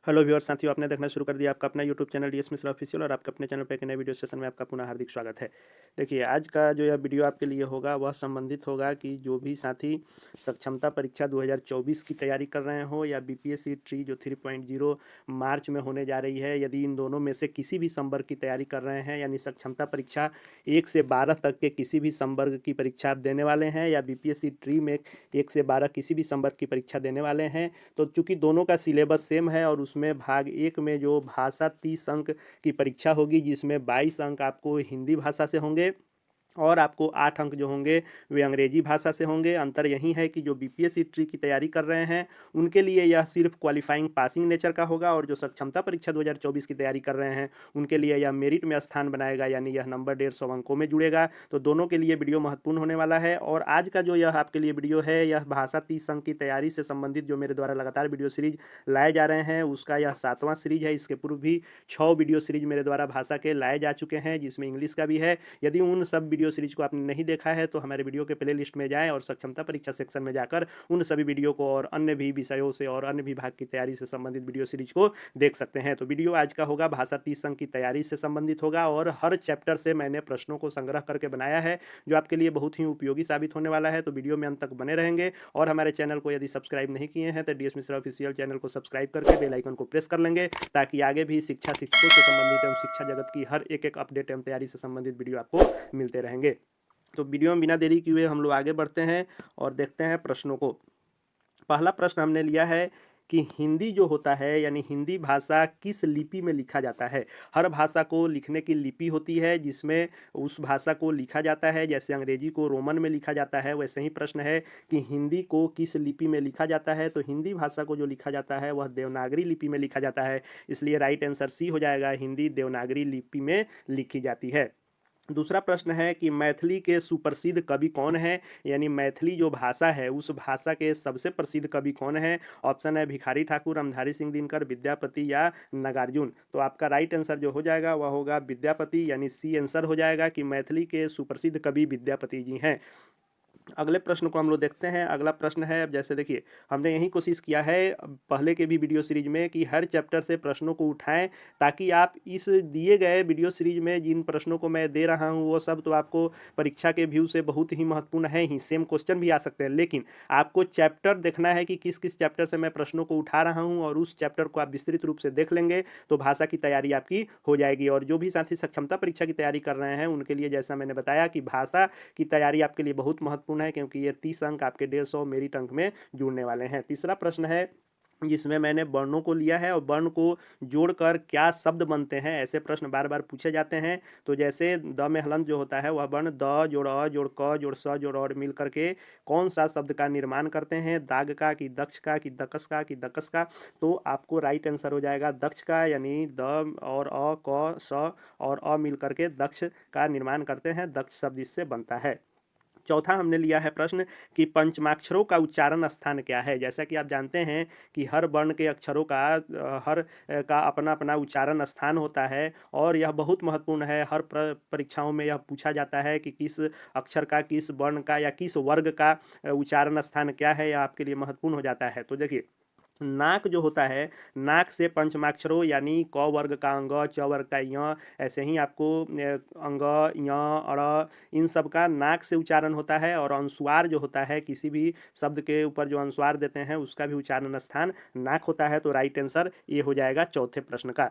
Hello viewers साथियों, आपने देखना शुरू कर दिया आपका अपना YouTube channel DS Mishra official और आपके अपने चैनल पे एक नए वीडियो सेशन में आपका पुनः हार्दिक स्वागत है। देखिए, आज का जो यह वीडियो आपके लिए होगा वह संबंधित होगा कि जो भी साथी सक्षमता परीक्षा 2024 की तैयारी कर रहे हो या बीपीएससी ट्री जो 3.0 मार्च में होने जा रही है, यदि इन दोनों में से किसी भी संवर्ग की तैयारी कर रहे हैं, यानी सक्षमता परीक्षा 1 से 12 तक के किसी भी संवर्ग की परीक्षा आप देने वाले हैं या बीपीएससी ट्री में 1 से 12 किसी भी संवर्ग की परीक्षा देने वाले हैं, तो चूंकि दोनों का सिलेबस सेम है और उसमें भाग 1 में जो भाषा 30 अंक की परीक्षा होगी, जिसमें 22 अंक आपको हिंदी भाषा से होंगे और आपको 8 अंक जो होंगे वे अंग्रेजी भाषा से होंगे। अंतर यही है कि जो बीपीएससी ट्री की तैयारी कर रहे हैं उनके लिए यह सिर्फ क्वालिफाइंग पासिंग नेचर का होगा, और जो सक्षमता परीक्षा 2024 की तैयारी कर रहे हैं उनके लिए यह मेरिट में स्थान बनाएगा, यानी यह नंबर 150 अंकों में जुड़ेगा। तो दोनों के लिए वीडियो महत्वपूर्ण होने वाला है। और आज का जो यह आपके लिए वीडियो है, यह भाषा 30 अंक की तैयारी से संबंधित जो मेरे द्वारा लगातार वीडियो सीरीज लाए जा रहे हैं उसका यह 7वां सीरीज है। इसके पूर्व भी 6 वीडियो सीरीज मेरे द्वारा भाषा के लाए जा चुके हैं, जिसमें इंग्लिश का भी है। यदि उन सब वीडियो सीरीज को आपने नहीं देखा है तो हमारे वीडियो के प्ले लिस्ट में जाएं और सक्षमता परीक्षा सेक्शन में जाकर उन सभी वीडियो को और अन्य भी विषयों से और अन्य विभाग की तैयारी से संबंधित वीडियो सीरीज को देख सकते हैं। तो वीडियो आज का होगा भाषा 30 अंक की तैयारी से संबंधित होगा और हर चैप्टर से मैंने प्रश्नों को संग्रह करके बनाया है जो आपके लिए बहुत ही उपयोगी साबित होने वाला है। तो वीडियो में अंत तक बने रहेंगे और हमारे चैनल को यदि सब्सक्राइब नहीं किए हैं तो डीएस मिश्रा ऑफिशियल चैनल को सब्सक्राइब करके बेल आइकन को प्रेस कर लेंगे, ताकि आगे भी शिक्षकों से संबंधित एवं शिक्षा जगत की हर एक अपडेट एवं तैयारी से संबंधित वीडियो आपको मिलते रहेंगे। तो वीडियो में बिना देरी किए हम लोग आगे बढ़ते हैं और देखते हैं प्रश्नों को। पहला प्रश्न हमने लिया है कि हिंदी जो होता है, यानी हिंदी भाषा किस लिपि में लिखा जाता है। हर भाषा को लिखने की लिपि होती है जिसमें उस भाषा को लिखा जाता है। जैसे अंग्रेजी को रोमन में लिखा जाता है, वैसे ही प्रश्न है कि हिंदी को किस लिपि में लिखा जाता है। तो हिंदी भाषा को जो लिखा जाता है वह देवनागरी लिपि में लिखा जाता है, इसलिए राइट आंसर सी हो जाएगा, हिंदी देवनागरी लिपि में लिखी जाती है। दूसरा प्रश्न है कि मैथिली के सुप्रसिद्ध कवि कौन है, यानी मैथिली जो भाषा है उस भाषा के सबसे प्रसिद्ध कवि कौन है। ऑप्शन है भिखारी ठाकुर, अमधारी सिंह दिनकर, विद्यापति या नागार्जुन। तो आपका राइट आंसर जो हो जाएगा वह होगा विद्यापति, यानी सी आंसर हो जाएगा कि मैथिली के सुप्रसिद्ध कवि विद्यापति जी हैं। अगले प्रश्न को हम लोग देखते हैं। अगला प्रश्न है, अब जैसे देखिए हमने यही कोशिश किया है पहले के भी वीडियो सीरीज में कि हर चैप्टर से प्रश्नों को उठाएं, ताकि आप इस दिए गए वीडियो सीरीज में जिन प्रश्नों को मैं दे रहा हूं वो सब तो आपको परीक्षा के व्यू से बहुत ही महत्वपूर्ण है ही, सेम क्वेश्चन भी आ सकते हैं, लेकिन आपको चैप्टर देखना है कि किस किस चैप्टर से मैं प्रश्नों को उठा रहा हूँ, और उस चैप्टर को आप विस्तृत रूप से देख लेंगे तो भाषा की तैयारी आपकी हो जाएगी। और जो भी साथी सक्षमता परीक्षा की तैयारी कर रहे हैं उनके लिए जैसा मैंने बताया कि भाषा की तैयारी आपके लिए बहुत महत्वपूर्ण है, क्योंकि ये 30 अंक आपके 150 मेरिट अंक में जुड़ने वाले हैं। तीसरा प्रश्न है जिसमें मैंने वर्णों को लिया है और वर्ण को जोड़कर क्या शब्द बनते हैं, ऐसे प्रश्न बार बार पूछे जाते हैं। तो जैसे द में हलंत जो होता है वह वर्ण द जोड़ अ जोड़ क जोड़ स जोड़ और मिल करके कौन सा शब्द का निर्माण करते हैं, दाग का कि दक्ष का कि दकस का कि दकस का। तो आपको राइट आंसर हो जाएगा दक्ष का, यानी द और अ क स और अ मिल करके दक्ष का निर्माण करते हैं, दक्ष शब्द इससे बनता है। चौथा हमने लिया है प्रश्न कि पंचमाक्षरों का उच्चारण स्थान क्या है। जैसा कि आप जानते हैं कि हर वर्ण के अक्षरों का हर का अपना अपना उच्चारण स्थान होता है, और यह बहुत महत्वपूर्ण है। हर परीक्षाओं में यह पूछा जाता है कि किस अक्षर का, किस वर्ण का या किस वर्ग का उच्चारण स्थान क्या है, यह आपके लिए महत्वपूर्ण हो जाता है। तो देखिए नाक जो होता है, नाक से पंचमाक्षरों यानी क वर्ग का अंग, च वर्ग का य, ऐसे ही आपको अंग, य, अड़, इन सब का नाक से उच्चारण होता है। और अनुस्वार जो होता है, किसी भी शब्द के ऊपर जो अनुस्वार देते हैं उसका भी उच्चारण स्थान नाक होता है। तो राइट आंसर ये हो जाएगा चौथे प्रश्न का।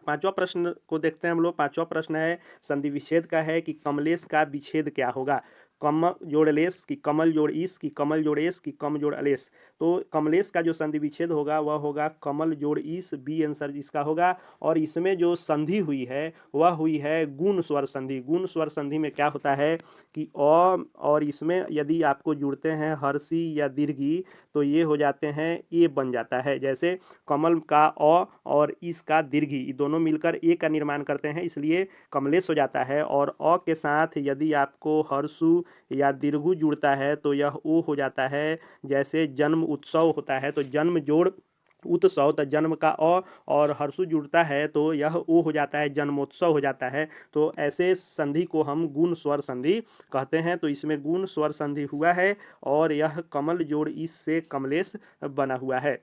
पांचवा प्रश्न को देखते हैं हम लोग। पांचवा प्रश्न है संधि विच्छेद का, है कि कमलेश का विच्छेद क्या होगा। कम जोड़ लेस कि कमल जोड़ इस कि कमल जोड़ एस कि कम जोड़ अलेस। तो कमलेश का जो संधि विच्छेद होगा वह होगा कमल जोड़ इस, बी आंसर इसका होगा। और इसमें जो संधि हुई है वह हुई है गुण स्वर संधि। गुण स्वर संधि में क्या होता है कि अ और इसमें यदि आपको जुड़ते हैं हर्षी या दीर्घी तो ये हो जाते हैं ए बन जाता है। जैसे कमल का अ और इस का दीर्घी, ये दोनों मिलकर ए का निर्माण करते हैं, इसलिए कमलेश हो जाता है। और अ के साथ यदि आपको हर्षु या दीर्घु जुड़ता है तो यह ओ हो जाता है। जैसे जन्म उत्सव होता है तो जन्म जोड़ उत्सव, तो जन्म का अ और हर्षु जुड़ता है तो यह ओ हो जाता है, जन्मोत्सव हो जाता है। तो ऐसे संधि को हम गुण स्वर संधि कहते हैं। तो इसमें गुण स्वर संधि हुआ है और यह कमल जोड़ इस से कमलेश बना हुआ है।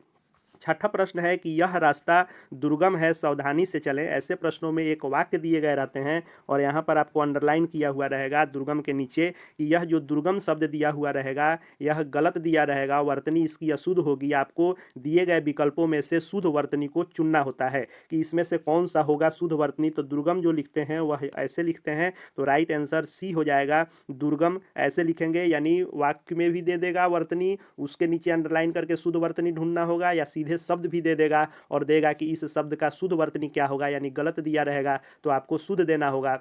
छठा प्रश्न है कि यह रास्ता दुर्गम है, सावधानी से चलें। ऐसे प्रश्नों में एक वाक्य दिए गए रहते हैं और यहाँ पर आपको अंडरलाइन किया हुआ रहेगा दुर्गम के नीचे कि यह जो दुर्गम शब्द दिया हुआ रहेगा यह गलत दिया रहेगा, वर्तनी इसकी अशुद्ध होगी। आपको दिए गए विकल्पों में से शुद्ध वर्तनी को चुनना होता है कि इसमें से कौन सा होगा शुद्ध वर्तनी। तो दुर्गम जो लिखते हैं वह ऐसे लिखते हैं, तो राइट आंसर सी हो जाएगा। दुर्गम ऐसे लिखेंगे यानी वाक्य में भी दे देगा वर्तनी, उसके नीचे अंडरलाइन करके शुद्ध वर्तनी ढूंढना होगा, या सीधे शब्द भी दे देगा और देगा कि इस शब्द का शुद्ध वर्तनी क्या होगा, यानी गलत दिया रहेगा तो आपको शुद्ध देना होगा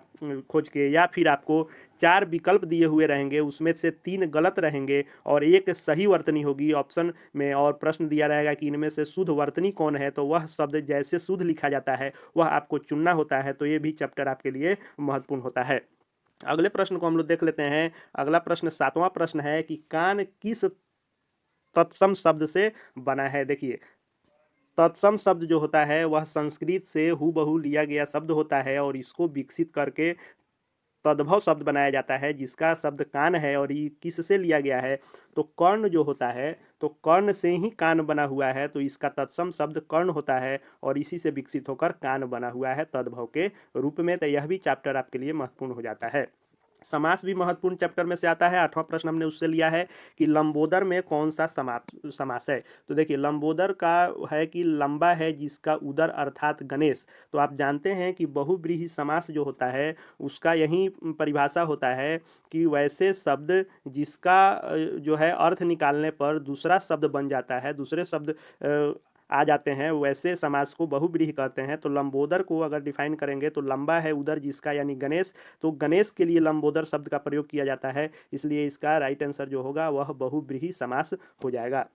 खोज के। या फिर आपको 4 विकल्प दिए हुए रहेंगे, उसमें से 3 गलत रहेंगे और एक सही वर्तनी होगी ऑप्शन में, और प्रश्न दिया रहेगा कि इनमें से शुद्ध वर्तनी कौन है, तो वह शब्द जैसे शुद्ध लिखा जाता है वह आपको चुनना होता है। तो ये भी चैप्टर आपके लिए महत्वपूर्ण होता है। अगले प्रश्न को हम लोग देख लेते हैं। अगला प्रश्न 7वां प्रश्न है कि कान किस तत्सम शब्द से बना है। देखिए, तत्सम शब्द जो होता है वह संस्कृत से हूबहू लिया गया शब्द होता है और इसको विकसित करके तद्भव शब्द बनाया जाता है, जिसका शब्द कान है। और ये किससे लिया गया है, तो कर्ण जो होता है, तो कर्ण से ही कान बना हुआ है, तो इसका तत्सम शब्द कर्ण होता है और इसी से विकसित होकर कान बना हुआ है तद्भव के रूप में। तो यह भी चैप्टर आपके लिए महत्वपूर्ण हो जाता है। समास भी महत्वपूर्ण चैप्टर में से आता है। 8वां प्रश्न हमने उससे लिया है कि लंबोदर में कौन सा समास है। तो देखिए, लंबोदर का है कि लंबा है जिसका उदर अर्थात गणेश। तो आप जानते हैं कि बहुव्रीहि समास जो होता है उसका यही परिभाषा होता है कि वैसे शब्द जिसका जो है अर्थ निकालने पर दूसरा शब्द बन जाता है, दूसरे शब्द आ जाते हैं, वैसे समास को बहुव्रीहि कहते हैं। तो लंबोदर को अगर डिफाइन करेंगे तो लंबा है उदर जिसका यानी गणेश, तो गणेश के लिए लंबोदर शब्द का प्रयोग किया जाता है, इसलिए इसका राइट आंसर जो होगा वह बहुव्रीहि समास हो जाएगा।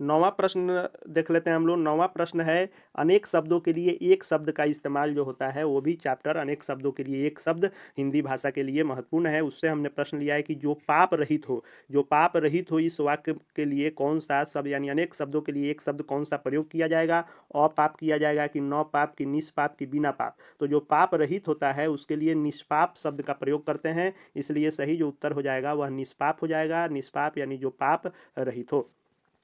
9वां प्रश्न देख लेते हैं हम लोग। 9वां प्रश्न है अनेक शब्दों के लिए एक शब्द का इस्तेमाल जो होता है, वो भी चैप्टर अनेक शब्दों के लिए एक शब्द हिंदी भाषा के लिए महत्वपूर्ण है। उससे हमने प्रश्न लिया है कि जो पाप रहित हो, जो पाप रहित हो इस वाक्य के लिए कौन सा शब्द, यानी अनेक शब्दों के लिए एक शब्द कौन सा प्रयोग किया जाएगा। अपाप किया जाएगा कि नौ पाप की निष्पाप की बिना पाप। तो जो पाप रहित होता है उसके लिए निष्पाप शब्द का प्रयोग करते हैं, इसलिए सही जो उत्तर हो जाएगा वह निष्पाप हो जाएगा। निष्पाप यानी जो पाप रहित हो।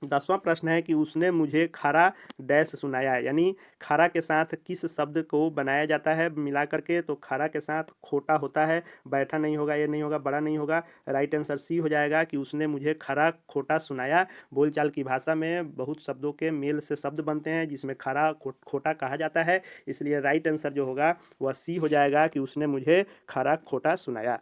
10वां प्रश्न है कि उसने मुझे खरा डैश सुनाया, यानी खरा के साथ किस शब्द को बनाया जाता है मिला करके। तो खरा के साथ खोटा होता है, बैठा नहीं होगा, ये नहीं होगा, बड़ा नहीं होगा। राइट आंसर सी हो जाएगा कि उसने मुझे खरा खोटा सुनाया। बोलचाल की भाषा में बहुत शब्दों के मेल से शब्द बनते हैं जिसमें खरा खोटा कहा जाता है, इसलिए राइट आंसर जो होगा वह सी हो जाएगा कि उसने मुझे खरा खोटा सुनाया।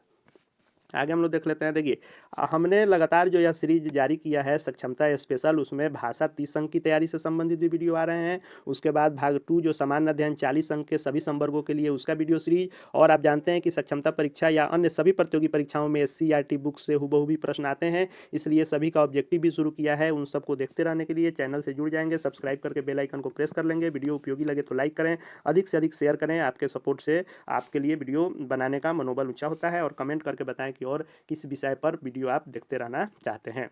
आगे हम लोग देख लेते हैं। देखिए, हमने लगातार जो यह सीरीज जारी किया है सक्षमता स्पेशल, उसमें भाषा 30 अंक की तैयारी से संबंधित भी वीडियो आ रहे हैं। उसके बाद भाग 2 जो सामान्य अध्ययन 40 अंक के सभी संवर्गों के लिए उसका वीडियो सीरीज। और आप जानते हैं कि सक्षमता परीक्षा या अन्य सभी प्रतियोगी परीक्षाओं में SCERT बुक से हूबहू भी प्रश्न आते हैं, इसलिए सभी का ऑब्जेक्टिव भी शुरू किया है। उन सबको देखते रहने के लिए चैनल से जुड़ जाएंगे, सब्सक्राइब करके बेल आइकन को प्रेस कर लेंगे। वीडियो उपयोगी लगे तो लाइक करें, अधिक से अधिक शेयर करें। आपके सपोर्ट से आपके लिए वीडियो बनाने का मनोबल ऊंचा होता है। और कमेंट करके बताएं कि और किस विषय पर वीडियो आप देखते रहना चाहते हैं।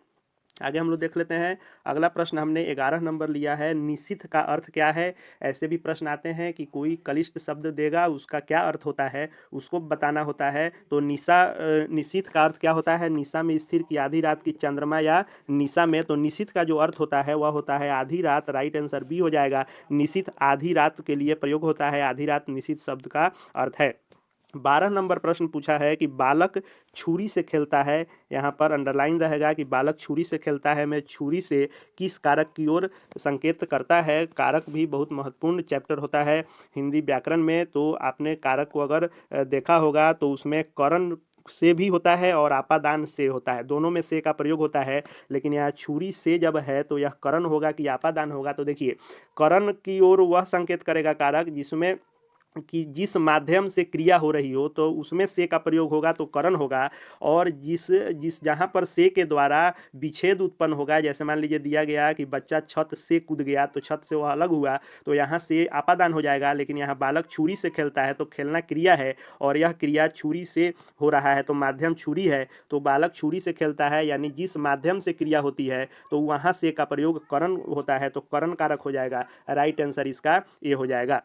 आगे हम लोग देख लेते हैं। अगला प्रश्न हमने 11 नंबर लिया है, निशिथ का अर्थ क्या है। ऐसे भी प्रश्न आते हैं कि कोई कलिष्ट शब्द देगा, उसका क्या अर्थ होता है उसको बताना होता है। तो निशिथ का अर्थ क्या होता है, निशा में स्थिर की आधी रात की चंद्रमा या निशा में। तो निशिथ का जो अर्थ होता है वह होता है आधी रात। राइट आंसर बी हो जाएगा। निशिथ आधी रात के लिए प्रयोग होता है, आधी रात निशिथ शब्द का अर्थ है। 12 नंबर प्रश्न पूछा है कि बालक छुरी से खेलता है। यहाँ पर अंडरलाइन रहेगा कि बालक छुरी से खेलता है में छुरी से किस कारक की ओर संकेत करता है। कारक भी बहुत महत्वपूर्ण चैप्टर होता है हिंदी व्याकरण में। तो आपने कारक को अगर देखा होगा तो उसमें करण से भी होता है और आपादान से होता है, दोनों में से का प्रयोग होता है। लेकिन यहाँ छुरी से जब है तो यह करण होगा कि आपादान होगा। तो देखिए, करण की ओर वह संकेत करेगा कारक जिसमें कि जिस माध्यम से क्रिया हो रही हो, तो उसमें से का प्रयोग होगा तो करण होगा। और जिस जहाँ पर से के द्वारा विच्छेद उत्पन्न होगा, जैसे मान लीजिए दिया गया कि बच्चा छत से कूद गया तो छत से वह अलग हुआ, तो यहाँ से आपादान हो जाएगा। लेकिन यहाँ बालक छुरी से खेलता है तो खेलना क्रिया है और यह क्रिया छुरी से हो रहा है, तो माध्यम छुरी है। तो बालक छुरी से खेलता है यानी जिस माध्यम से क्रिया होती है तो वहाँ से का प्रयोग करण होता है, तो करण कारक हो जाएगा। राइट आंसर इसका ये हो जाएगा।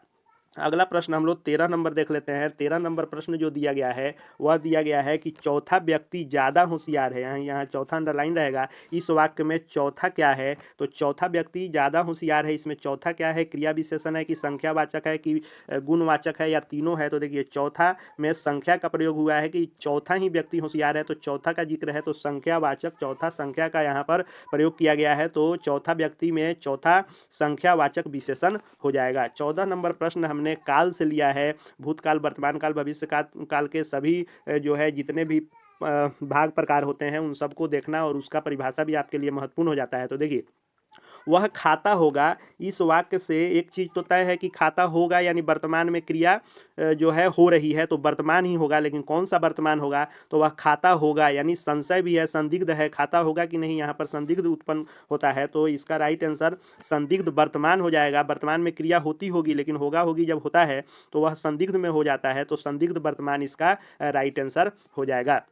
अगला प्रश्न हम लोग 13 नंबर देख लेते हैं। 13 नंबर प्रश्न जो दिया गया है वह दिया गया है कि चौथा व्यक्ति ज़्यादा होशियार है। यहाँ चौथा अंडरलाइन रहेगा। इस वाक्य में चौथा क्या है? तो चौथा व्यक्ति ज़्यादा होशियार है। इसमें चौथा क्या है? क्रिया विशेषण है कि संख्यावाचक है कि गुणवाचक है या तीनों है? तो देखिए चौथा में संख्या का प्रयोग हुआ है कि चौथा ही व्यक्ति होशियार है, तो चौथा का जिक्र है तो संख्यावाचक चौथा संख्या का यहाँ पर प्रयोग किया गया है। तो चौथा व्यक्ति में चौथा संख्यावाचक विशेषण हो जाएगा। 14 नंबर प्रश्न हमने काल से लिया है। भूतकाल, वर्तमान काल, भविष्य काल के सभी जो है जितने भी भाग प्रकार होते हैं उन सबको देखना और उसका परिभाषा भी आपके लिए महत्वपूर्ण हो जाता है। तो देखिए वह खाता होगा, इस वाक्य से एक चीज़ तो तय है कि खाता होगा यानी वर्तमान में क्रिया जो है हो रही है तो वर्तमान ही होगा, लेकिन कौन सा वर्तमान होगा? तो वह खाता होगा यानी संशय भी है, संदिग्ध है, खाता होगा कि नहीं, यहाँ पर संदिग्ध उत्पन्न होता है। तो इसका राइट आंसर संदिग्ध वर्तमान हो जाएगा। वर्तमान में क्रिया होती होगी लेकिन होगा होगी जब होता है तो वह संदिग्ध में हो जाता है, तो संदिग्ध वर्तमान इसका राइट आंसर हो जाएगा।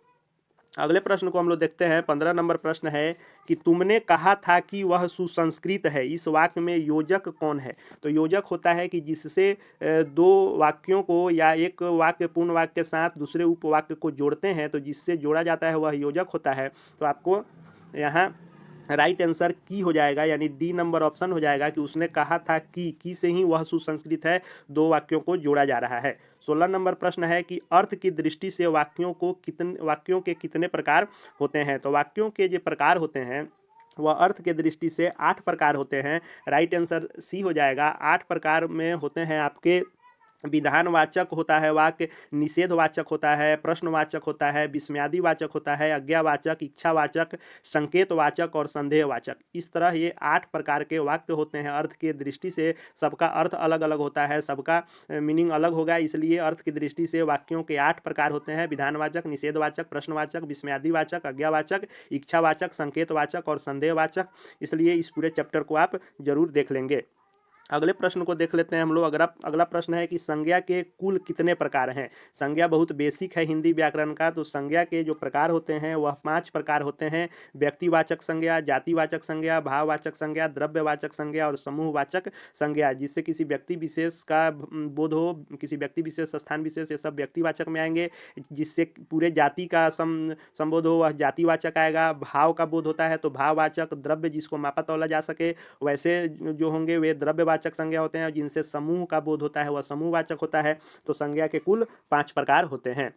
अगले प्रश्न को हम लोग देखते हैं। 15 नंबर प्रश्न है कि तुमने कहा था कि वह सुसंस्कृत है, इस वाक्य में योजक कौन है? तो योजक होता है कि जिससे दो वाक्यों को या एक वाक्य पूर्ण वाक्य के साथ दूसरे उपवाक्य को जोड़ते हैं तो जिससे जोड़ा जाता है वह योजक होता है। तो आपको यहाँ राइट आंसर की हो जाएगा यानी डी नंबर ऑप्शन हो जाएगा कि उसने कहा था कि की से ही वह सुसंस्कृत है, दो वाक्यों को जोड़ा जा रहा है। 16 नंबर प्रश्न है कि अर्थ की दृष्टि से वाक्यों के कितने प्रकार होते हैं? तो वाक्यों के जो प्रकार होते हैं वह अर्थ के दृष्टि से 8 प्रकार होते हैं। राइट आंसर सी हो जाएगा। 8 प्रकार में होते हैं आपके विधानवाचक होता है वाक्य, निषेधवाचक होता है, प्रश्नवाचक होता है, विस्मयादिवाचक होता है, आज्ञावाचक, इच्छावाचक, संकेतवाचक और संदेहवाचक। इस तरह ये 8 प्रकार के वाक्य होते हैं। अर्थ के दृष्टि से सबका अर्थ अलग अलग होता है, सबका मीनिंग अलग होगा, इसलिए अर्थ की दृष्टि से वाक्यों के 8 प्रकार होते हैं। विधानवाचक, निषेधवाचक, प्रश्नवाचक, विस्मयादिवाचक, आज्ञावाचक, इच्छावाचक, संकेतवाचक और संदेहवाचक। इसलिए इस पूरे चैप्टर को आप जरूर देख लेंगे। अगले प्रश्न को देख लेते हैं हम लोग। अगला प्रश्न है कि संज्ञा के कुल कितने प्रकार हैं? संज्ञा बहुत बेसिक है हिंदी व्याकरण का, तो संज्ञा के जो प्रकार होते हैं वह 5 प्रकार होते हैं। व्यक्तिवाचक संज्ञा, जातिवाचक संज्ञा, भाववाचक संज्ञा, द्रव्यवाचक संज्ञा और समूहवाचक संज्ञा। जिससे किसी व्यक्ति विशेष का बोध हो, किसी व्यक्ति विशेष, स्थान विशेष, ये सब व्यक्तिवाचक में आएंगे। जिससे पूरे जाति का संबोध हो वह जातिवाचक आएगा। भाव का बोध होता है तो भाववाचक। द्रव्य जिसको मापा तौला जा सके वैसे जो होंगे वे द्रव्यवाचक संज्ञा होते हैं, और जिनसे समूह का बोध होता है वह समूहवाचक होता है। तो संज्ञा के कुल 5 प्रकार होते हैं।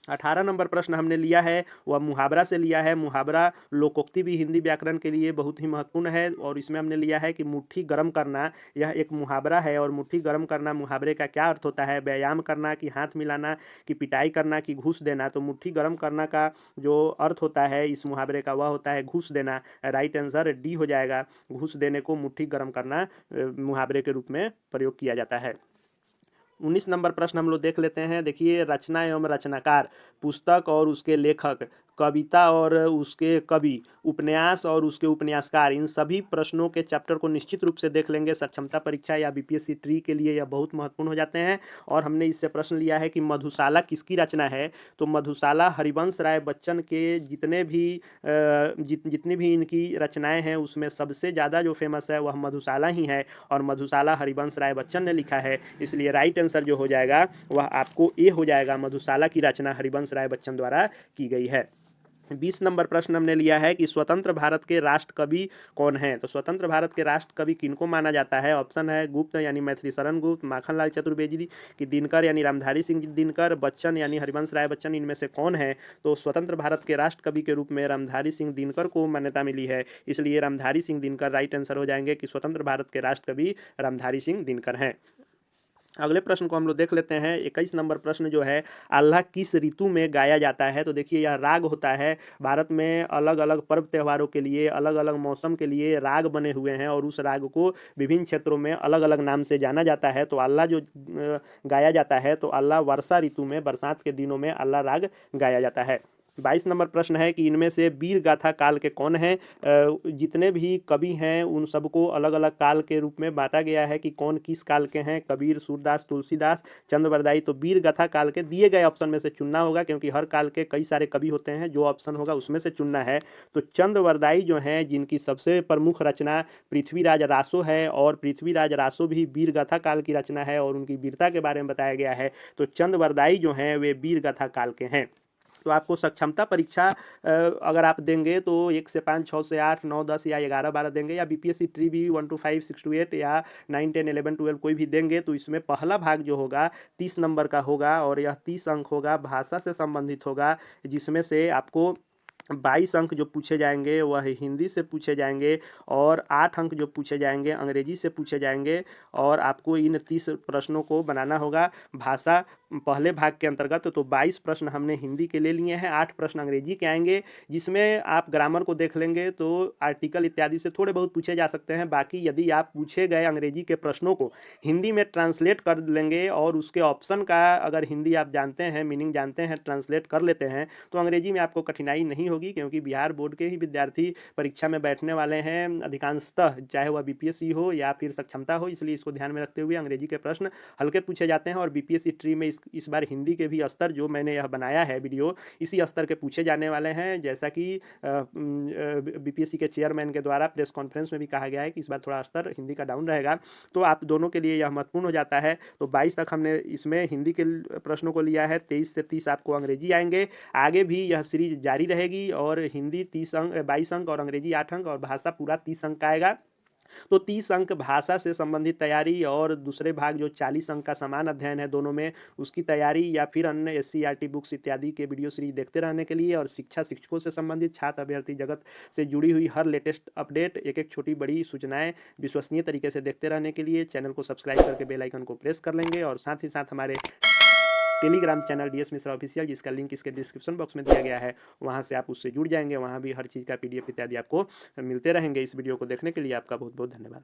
18 नंबर प्रश्न हमने लिया है वह मुहावरा से लिया है। मुहावरा लोकोक्ति भी हिंदी व्याकरण के लिए बहुत ही महत्वपूर्ण है, और इसमें हमने लिया है कि मुट्ठी गर्म करना, यह एक मुहावरा है। और मुट्ठी गर्म करना मुहावरे का क्या अर्थ होता है? व्यायाम करना, कि हाथ मिलाना, कि पिटाई करना, कि घूस देना। तो मुट्ठी गर्म करना का जो अर्थ होता है इस मुहावरे का वह होता है घूस देना। राइट आंसर डी हो जाएगा। घूस देने को मुट्ठी गर्म करना मुहावरे के रूप में प्रयोग किया जाता है। 19 नंबर प्रश्न हम लोग देख लेते हैं। देखिए रचना एवं रचनाकार, पुस्तक और उसके लेखक, कविता और उसके कवि, उपन्यास और उसके उपन्यासकार, इन सभी प्रश्नों के चैप्टर को निश्चित रूप से देख लेंगे। सक्षमता परीक्षा या बीपीएससी ट्री के लिए यह बहुत महत्वपूर्ण हो जाते हैं। और हमने इससे प्रश्न लिया है कि मधुशाला किसकी रचना है? तो मधुशाला हरिवंश राय बच्चन के जितनी भी इनकी रचनाएं हैं उसमें सबसे ज़्यादा जो फेमस है वह मधुशाला ही है, और मधुशाला हरिवंश राय बच्चन ने लिखा है। इसलिए राइट आंसर जो हो जाएगा वह आपको ए हो जाएगा। मधुशाला की रचना हरिवंश राय बच्चन द्वारा की गई है। 20 नंबर प्रश्न हमने लिया है कि स्वतंत्र भारत के राष्ट्र कवि कौन हैं? तो स्वतंत्र भारत के राष्ट्र कवि किनको माना जाता है? ऑप्शन है गुप्त यानी मैथिली शरण गुप्त, माखनलाल चतुर्वेदी, कि दिनकर यानी रामधारी सिंह दिनकर, बच्चन यानी हरिवंश राय बच्चन। इनमें से कौन है? तो स्वतंत्र भारत के राष्ट्र कवि के रूप में रामधारी सिंह दिनकर को मान्यता मिली है, इसलिए रामधारी सिंह दिनकर राइट आंसर हो जाएंगे कि स्वतंत्र भारत के राष्ट्र कवि रामधारी सिंह दिनकर हैं। अगले प्रश्न को हम लोग देख लेते हैं। 21 नंबर प्रश्न जो है आल्हा किस ऋतु में गाया जाता है? तो देखिए यह राग होता है। भारत में अलग अलग पर्व त्योहारों के लिए अलग अलग मौसम के लिए राग बने हुए हैं, और उस राग को विभिन्न क्षेत्रों में अलग अलग नाम से जाना जाता है। तो आल्हा जो गाया जाता है तो आल्हा वर्षा ऋतु में, बरसात के दिनों में आल्हा राग गाया जाता है। 22 नंबर प्रश्न है कि इनमें से वीर गाथा काल के कौन हैं। जितने भी कवि हैं उन सबको अलग अलग काल के रूप में बांटा गया है कि कौन किस काल के हैं, कबीर, सूरदास, तुलसीदास, चंद्रवरदाई। तो वीर गाथा काल के दिए गए ऑप्शन में से चुनना होगा, क्योंकि हर काल के कई सारे कवि होते हैं, जो ऑप्शन होगा उसमें से चुनना है। तो चंद्रवरदाई जो हैं, जिनकी सबसे प्रमुख रचना पृथ्वीराज रासो है, और पृथ्वीराज रासो भी वीर गाथा काल की रचना है और उनकी वीरता के बारे में बताया गया है। तो चंद्रवरदाई जो हैं वे वीर गाथा काल के हैं। तो आपको सक्षमता परीक्षा अगर आप देंगे तो 1 से 5, 6 से 8, 9, 10 या 11, 12 देंगे, या बीपीएससी ट्री भी 1 to 5, 6 to 8 या 9, 10, 11, 12 कोई भी देंगे, तो इसमें पहला भाग जो होगा 30 नंबर का होगा, और यह 30 अंक होगा, भाषा से संबंधित होगा, जिसमें से आपको 22 अंक जो पूछे जाएंगे वह हिंदी से पूछे जाएंगे, और 8 अंक जो पूछे जाएंगे अंग्रेजी से पूछे जाएंगे। और आपको इन 30 प्रश्नों को बनाना होगा भाषा पहले भाग के अंतर्गत। तो 22 प्रश्न हमने हिंदी के ले लिए हैं, 8 प्रश्न अंग्रेजी के आएंगे, जिसमें आप ग्रामर को देख लेंगे तो आर्टिकल इत्यादि से थोड़े बहुत पूछे जा सकते हैं। बाकी यदि आप पूछे गए अंग्रेजी के प्रश्नों को हिंदी में ट्रांसलेट कर लेंगे, और उसके ऑप्शन का अगर हिंदी आप जानते हैं, मीनिंग जानते हैं, ट्रांसलेट कर लेते हैं, तो अंग्रेजी में आपको कठिनाई नहीं होगी, क्योंकि बिहार बोर्ड के ही विद्यार्थी परीक्षा में बैठने वाले हैं अधिकांशतः, चाहे वह बीपीएससी हो या फिर सक्षमता हो। इसलिए इसको ध्यान में रखते हुए अंग्रेजी के प्रश्न हल्के पूछे जाते हैं, और बीपीएससी ट्री में इस बार हिंदी के भी स्तर जो मैंने यह बनाया है वीडियो, इसी स्तर के पूछे जाने वाले हैं। जैसा कि बीपीएससी के चेयरमैन के द्वारा प्रेस कॉन्फ्रेंस में भी कहा गया है कि इस बार थोड़ा स्तर हिंदी का डाउन रहेगा, तो आप दोनों के लिए यह महत्वपूर्ण हो जाता है। तो 22 तक हमने इसमें हिंदी के प्रश्नों को लिया है, 23 से 30 आपको अंग्रेजी आएंगे। आगे भी यह सीरीज जारी रहेगी, और हिंदी 30 अंक 22 अंक, और अंग्रेजी 8 अंक, और भाषा पूरा 30 अंक का आएगा। तो 30 अंक भाषा से संबंधित तैयारी, और दूसरे भाग जो 40 अंक का समान अध्ययन है दोनों में, उसकी तैयारी, या फिर अन्य एससीईआरटी बुक्स इत्यादि के वीडियो सीरीज देखते रहने के लिए, और शिक्षकों से संबंधित, छात्र अभ्यर्थी जगत से जुड़ी हुई हर लेटेस्ट अपडेट, एक एक छोटी बड़ी सूचनाएं विश्वसनीय तरीके से देखते रहने के लिए चैनल को सब्सक्राइब करके बेल आइकन को प्रेस कर लेंगे। और साथ ही साथ हमारे Telegram channel DS Mishra official, जिसका लिंक इसके डिस्क्रिप्शन बॉक्स में दिया गया है, वहां से आप उससे जुड़ जाएंगे। वहां भी हर चीज़ का पीडीएफ इत्यादि आपको मिलते रहेंगे। इस वीडियो को देखने के लिए आपका बहुत बहुत धन्यवाद।